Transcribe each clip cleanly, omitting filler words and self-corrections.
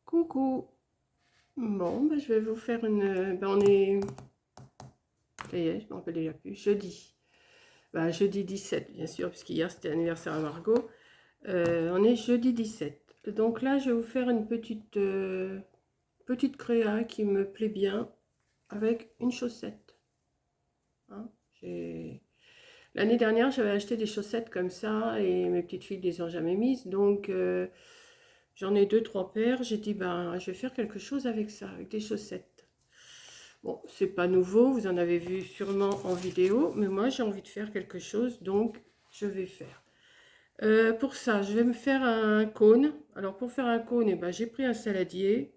Coucou. Bon, ben, je vais vous faire une... on est... Ça y est, je ne me rappelle déjà plus. Jeudi. Jeudi 17, bien sûr, puisqu'hier c'était l'anniversaire à Margot. On est jeudi 17. Donc là, je vais vous faire une petite créa qui me plaît bien avec une chaussette. Hein, l'année dernière, j'avais acheté des chaussettes comme ça et mes petites filles ne les ont jamais mises. Donc, j'en ai 2-3 paires. J'ai dit, je vais faire quelque chose avec ça, avec des chaussettes. Bon, c'est pas nouveau, vous en avez vu sûrement en vidéo, mais moi j'ai envie de faire quelque chose, donc je vais faire. Pour ça, je vais me faire un cône. Alors pour faire un cône, j'ai pris un saladier.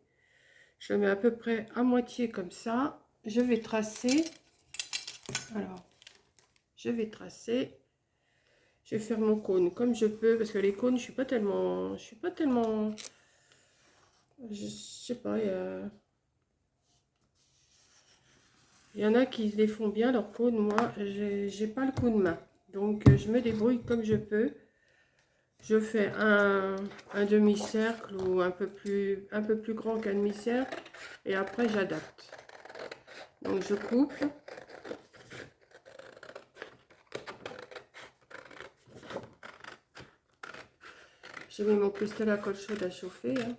Je le mets à peu près à moitié comme ça. Je vais tracer. Alors, je vais tracer. Je vais faire mon cône comme je peux, parce que les cônes, je suis pas tellement, je sais pas, il y en a qui les font bien, leur cône. Moi, j'ai pas le coup de main. Donc, je me débrouille comme je peux. Je fais un demi-cercle ou un peu plus grand qu'un demi-cercle. Et après, j'adapte. Donc, je coupe. J'ai mis mon pistolet à colle chaude à chauffer. Hein.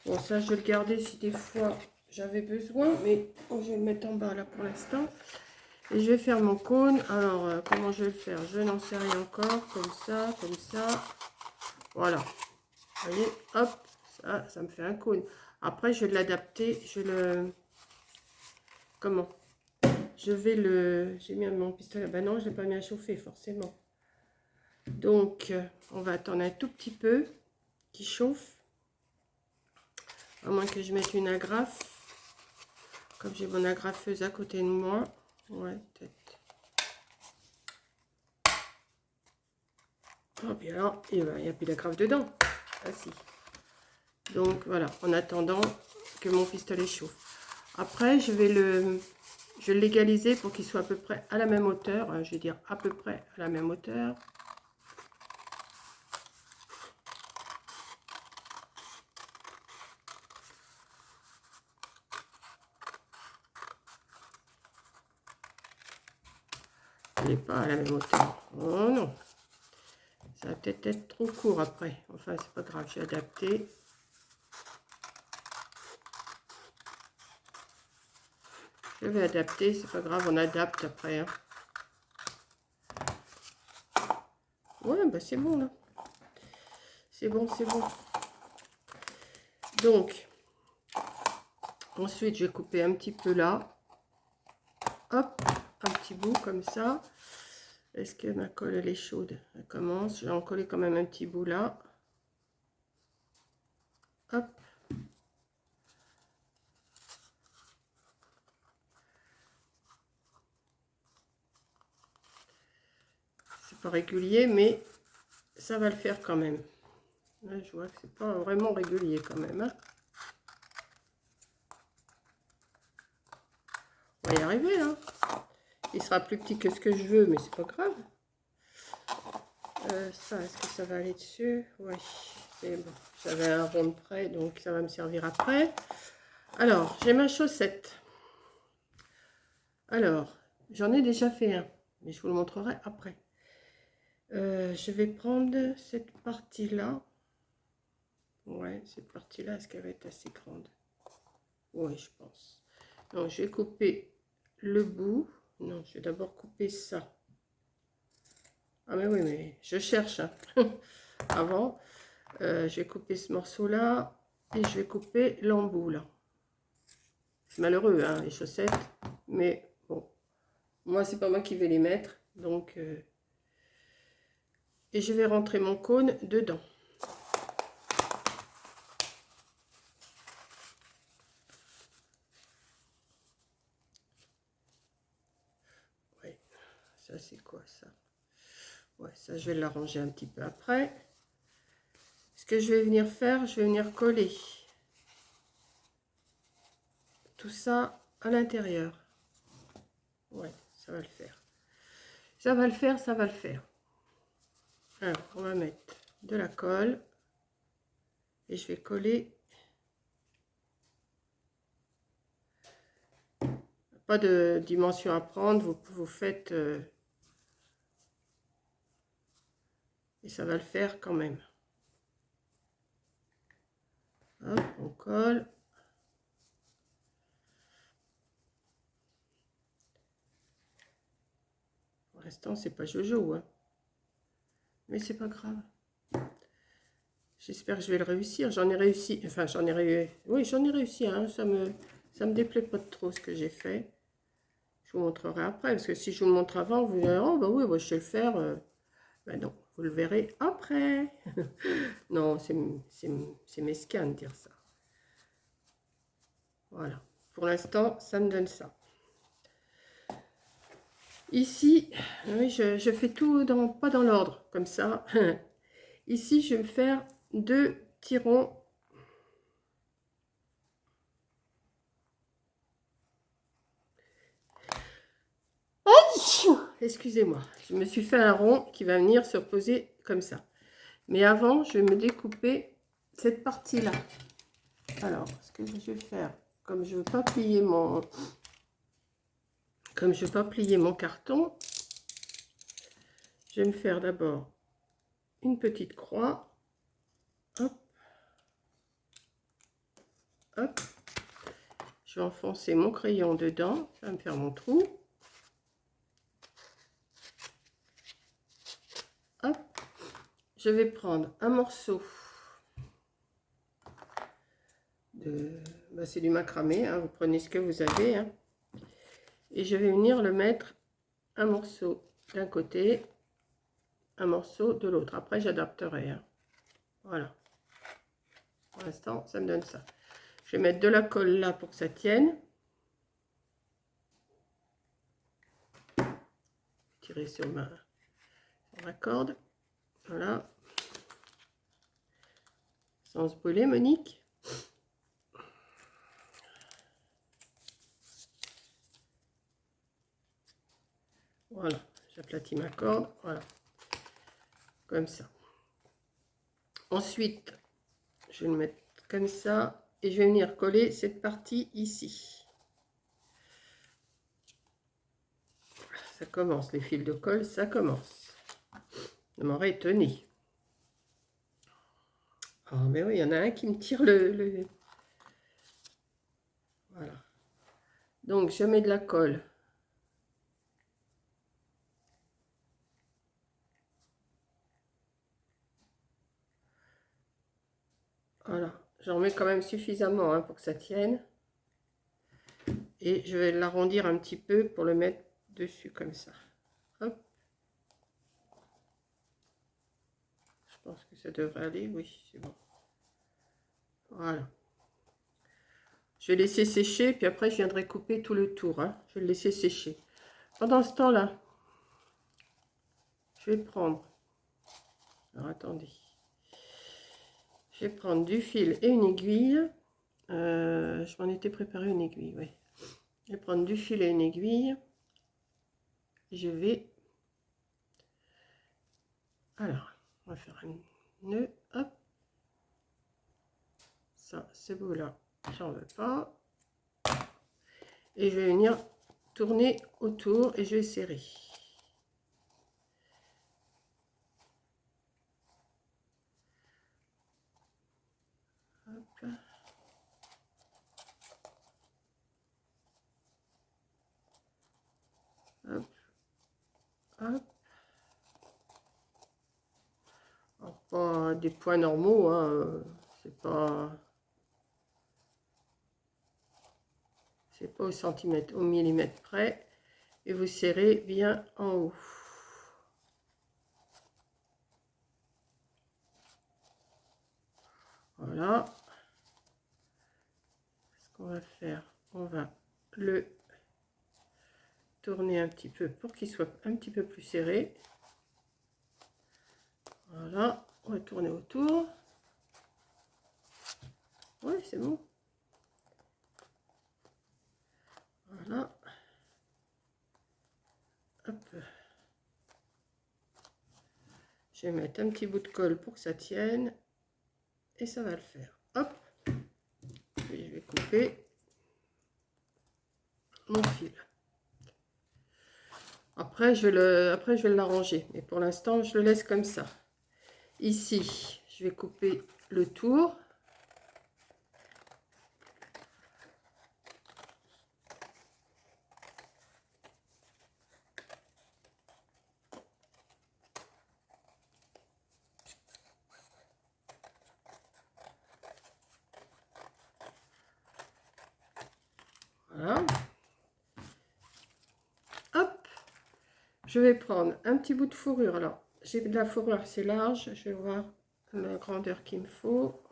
Bon, ça, je vais le garder si des fois j'avais besoin. Mais je vais le mettre en bas là pour l'instant. Et je vais faire mon cône. Alors, comment je vais le faire? Je n'en sais rien encore. Comme ça, comme ça. Voilà. Vous voyez, hop, ça me fait un cône. Après, je vais l'adapter. Comment? J'ai mis mon pistolet. Ben non, je ne l'ai pas mis à chauffer, forcément. Donc, on va attendre un tout petit peu qu'il chauffe. À moins que je mette une agrafe. Comme j'ai mon agrafeuse à côté de moi. Ouais, peut-être. Oh, puis alors, il n'y a plus d'agrafe dedans. Ah si. Donc, voilà, en attendant que mon pistolet chauffe. Après, je vais le légaliser pour qu'il soit à peu près à la même hauteur. Je vais dire à peu près à la même hauteur. Il n'est pas à la même hauteur. Oh non. Ça va peut-être être trop court après. Enfin, c'est pas grave, j'ai adapté. Je vais adapter, c'est pas grave, on adapte après. Hein. Ouais, c'est bon là. C'est bon, c'est bon. Donc, ensuite, je vais couper un petit peu là. Hop, un petit bout comme ça. Est-ce que ma colle elle est chaude? Elle commence. Je vais en coller quand même un petit bout là. Hop. C'est pas régulier, mais ça va le faire quand même. Là, je vois que c'est pas vraiment régulier quand même. Hein. On va y arriver là. Il sera plus petit que ce que je veux, mais c'est pas grave. Ça, est-ce que ça va aller dessus? Oui, c'est bon. J'avais un rond de près, donc ça va me servir après. Alors, j'ai ma chaussette. Alors, j'en ai déjà fait un, mais je vous le montrerai après. Je vais prendre cette partie-là. Ouais, cette partie-là, est-ce qu'elle va être assez grande? Oui, je pense. Donc, je vais couper le bout. Non, je vais d'abord couper ça. Ah, mais oui, mais je cherche. Hein. Avant, je vais couper ce morceau-là et je vais couper l'embout, là. C'est malheureux, hein, les chaussettes. Mais bon, moi, c'est pas moi qui vais les mettre. Donc, et je vais rentrer mon cône dedans. Ouais, ça c'est quoi ça? Ouais, ça je vais l'arranger un petit peu après. Ce que je vais venir faire, je vais venir coller tout ça à l'intérieur. Ouais, ça va le faire. Ça va le faire, ça va le faire. Alors, on va mettre de la colle. Et je vais coller. Pas de dimension à prendre, vous faites... et ça va le faire quand même. Hop, on colle. Pour l'instant, c'est pas Jojo, hein. Mais c'est pas grave. J'espère que je vais le réussir. J'en ai réussi. Enfin, j'en ai réussi. Oui, j'en ai réussi. Hein. Ça me déplaît pas trop ce que j'ai fait. Je vous montrerai après. Parce que si je vous le montre avant, vous direz, oh, bah oui, bah, je sais le faire. Ben non, vous le verrez après. Non, c'est mesquin de dire ça. Voilà. Pour l'instant, ça me donne ça. Ici, oui, je fais tout pas dans l'ordre, comme ça. Ici, je vais me faire 2 tirons. Excusez-moi, je me suis fait un rond qui va venir se reposer comme ça. Mais avant, je vais me découper cette partie-là. Alors, ce que je vais faire, comme je ne veux pas plier mon... Comme je veux pas plier mon carton, je vais me faire d'abord une petite croix. Hop. Hop. Je vais enfoncer mon crayon dedans. Ça va me faire mon trou. Hop. Je vais prendre un morceau de... Bah, c'est du macramé, hein, vous prenez ce que vous avez. Hein. Et je vais venir le mettre un morceau d'un côté, un morceau de l'autre. Après, j'adapterai. Hein. Voilà. Pour l'instant, ça me donne ça. Je vais mettre de la colle là pour que ça tienne. Tirer sur la corde. Voilà. Sans se brûler, Monique. Voilà. J'aplatis ma corde. Voilà. Comme ça. Ensuite, je vais le mettre comme ça. Et je vais venir coller cette partie ici. Ça commence. Les fils de colle, ça commence. Ça m'aurait étonné. Ah, mais oui, il y en a un qui me tire le... Voilà. Donc, je mets de la colle. Voilà. J'en mets quand même suffisamment hein, pour que ça tienne. Et je vais l'arrondir un petit peu pour le mettre dessus comme ça. Hop. Je pense que ça devrait aller. Oui, c'est bon. Voilà. Je vais laisser sécher, puis après je viendrai couper tout le tour. Hein. Je vais le laisser sécher. Pendant ce temps-là, je vais prendre... Alors attendez. Je vais prendre du fil et une aiguille. Je m'en étais préparé une aiguille, oui. Je vais prendre du fil et une aiguille. Et je vais... Alors, on va faire un nœud. Hop. Ça, ce bout-là, j'en veux pas. Et je vais venir tourner autour et je vais serrer. Hop. Hop. Hop. Alors, pas des points normaux, hein. C'est pas au centimètre, au millimètre près. Et vous serrez bien en haut. Voilà. Ce qu'on va faire, on va le tourner un petit peu pour qu'il soit un petit peu plus serré. Voilà, on va tourner autour. Ouais, c'est bon. Voilà. Hop. Je vais mettre un petit bout de colle pour que ça tienne. et ça va le faire. Hop, et je vais couper mon fil. Après, je vais l'arranger, mais pour l'instant, je le laisse comme ça. Ici, je vais couper le tour. Voilà. Hop, je vais prendre un petit bout de fourrure. Alors, j'ai de la fourrure assez large. Je vais voir la grandeur qu'il me faut.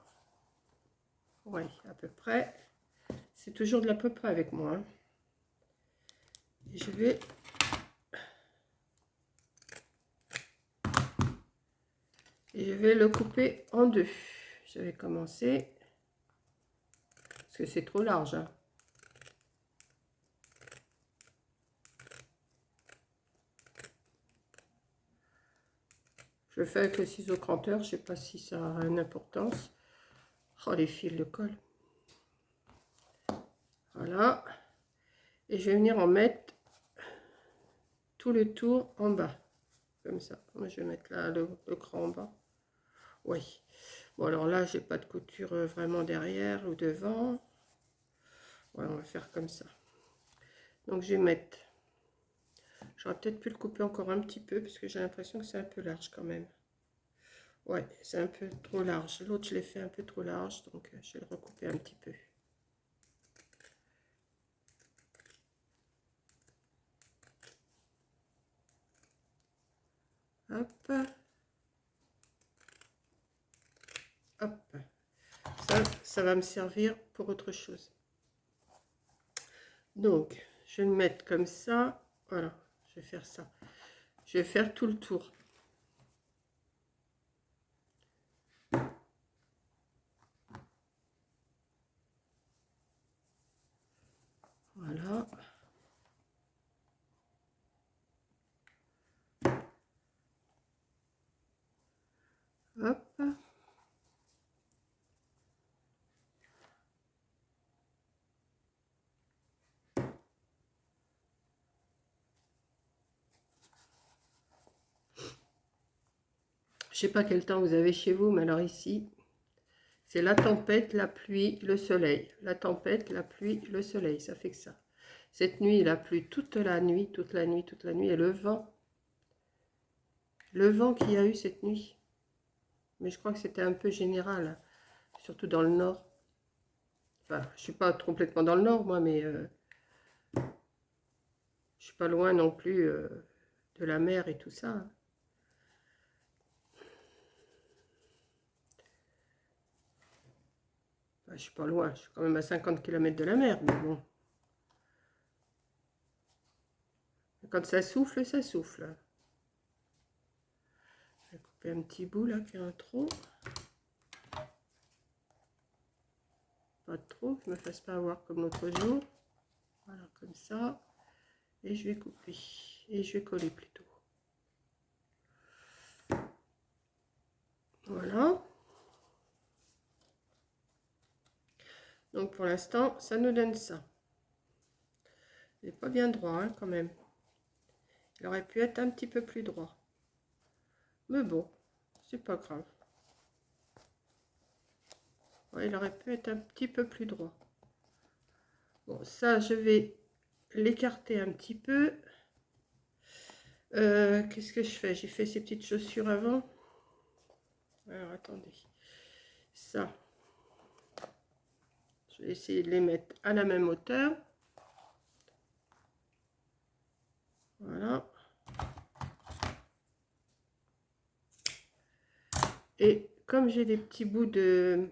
Oui, à peu près. C'est toujours de l'à peu près avec moi. Hein. Et je vais le couper en deux. Je vais commencer parce que c'est trop large. Hein. Je le fais avec le ciseau cranteur. Je ne sais pas si ça a une importance. Oh, les fils de colle. Voilà. Et je vais venir en mettre tout le tour en bas. Comme ça. Moi, je vais mettre là le cran en bas. Oui. Bon, alors là, j'ai pas de couture vraiment derrière ou devant. Ouais, on va faire comme ça. Donc, je vais mettre... J'aurais peut-être pu le couper encore un petit peu parce que j'ai l'impression que c'est un peu large quand même. Ouais, c'est un peu trop large. L'autre, je l'ai fait un peu trop large, donc je vais le recouper un petit peu. Hop. Hop. Ça va me servir pour autre chose. Donc, je vais le mettre comme ça. Voilà, je vais faire ça. Je vais faire tout le tour. Voilà. Hop. Je sais pas quel temps vous avez chez vous, mais alors ici, c'est la tempête, la pluie, le soleil. La tempête, la pluie, le soleil. Ça fait que ça. Cette nuit, il a plu toute la nuit, toute la nuit, toute la nuit. Et le vent qu'il y a eu cette nuit. Mais je crois que c'était un peu général, surtout dans le nord. Enfin, je suis pas complètement dans le nord, moi, mais je suis pas loin non plus de la mer et tout ça. Hein. Enfin, je suis pas loin, je suis quand même à 50 km de la mer, mais bon. Quand ça souffle, ça souffle. Je vais couper un petit bout là qui a un trou. Pas trop, que je me fasse pas avoir comme l'autre jour. Voilà, comme ça. Et je vais couper. Et je vais coller plutôt. Voilà. Donc pour l'instant, ça nous donne ça. Il n'est pas bien droit hein, quand même. Il aurait pu être un petit peu plus droit. Mais bon, c'est pas grave. Ouais, il aurait pu être un petit peu plus droit. Bon, ça, je vais l'écarter un petit peu. Qu'est-ce que je fais? J'ai fait ces petites chaussures avant. Alors, attendez. Ça, je vais essayer de les mettre à la même hauteur. Voilà. Et comme j'ai des petits bouts de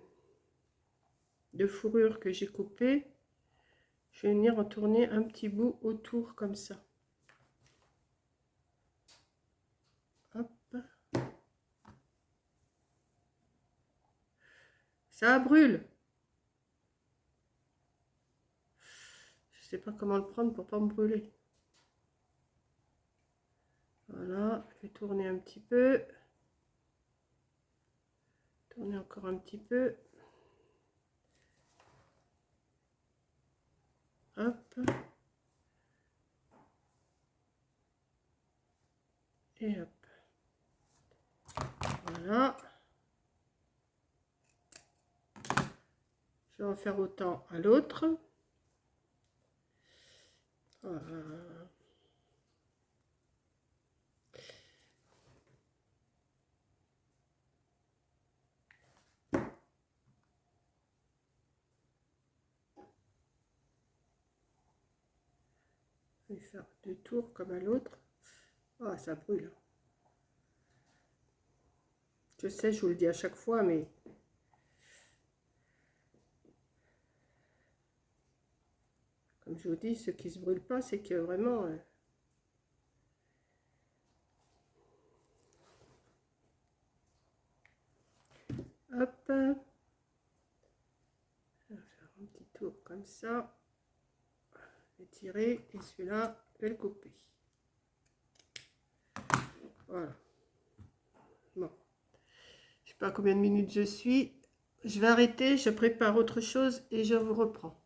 fourrure que j'ai coupé, je vais venir en tourner un petit bout autour comme ça. Hop. Ça brûle. Je sais pas comment le prendre pour pas me brûler. Voilà, je vais tourner un petit peu. Tourner encore un petit peu. Hop. Et hop. Voilà. Je vais en faire autant à l'autre. Voilà. Je vais faire 2 tours comme à l'autre. Ah, ça brûle. Je sais, je vous le dis à chaque fois, mais comme je vous dis, ce qui ne se brûle pas, c'est que vraiment... hop. Je vais faire un petit tour comme ça. Je vais tirer et celui-là, je vais le couper. Voilà. Bon. Je ne sais pas combien de minutes je suis. Je vais arrêter, je prépare autre chose et je vous reprends.